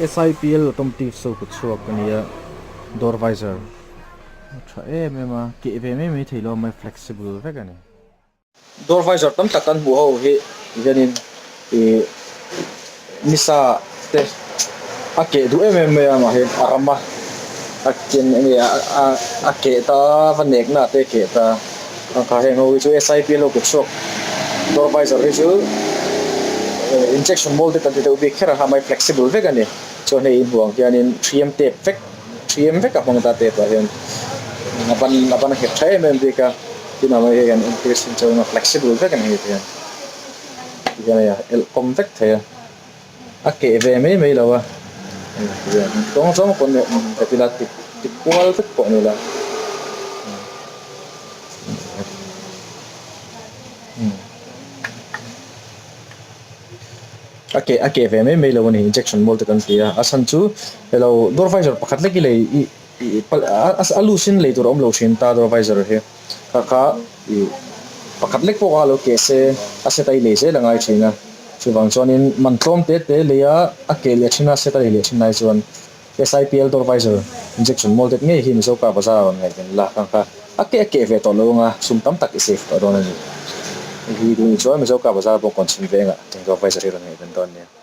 SIPL automotive so ku chuak kania door visor tha mema ke ve me thailo mai flexible ve kani door visor tam takan bu ho he janin e nisa te ake du me ma he arama akin ni ake ta vanek na te ke ta ka he no chu SIPL ku chuak door visor he chu injection molded and the big kera ha mai flexible ve kani so nei in huang hianin 3M tape vek 3M vek a hmang ta tape a hian aban he thai mem dika tina mai hian increase in chona flexible vek ani hian ya el com vek thaya a ke ve me lawa tong kon kapila ti kwal vek ko ni la ake ve me lo ni injection mold kan tia asan chu hello door visor pakhat leki le as alusin le tur om lo shin ta door visor he ka pakhat lek po alo ke se asetai le se langai china chuwang chonin mantlom te le ya ake le china setai le china chuan SIPL door visor injection molded nge hi so ka baza ngai den la ka ake ve to lo nga sum tam tak safe to don ni hi du ni so me so ka baza bo kon sin ve nga door visor hi ron ngai den don ne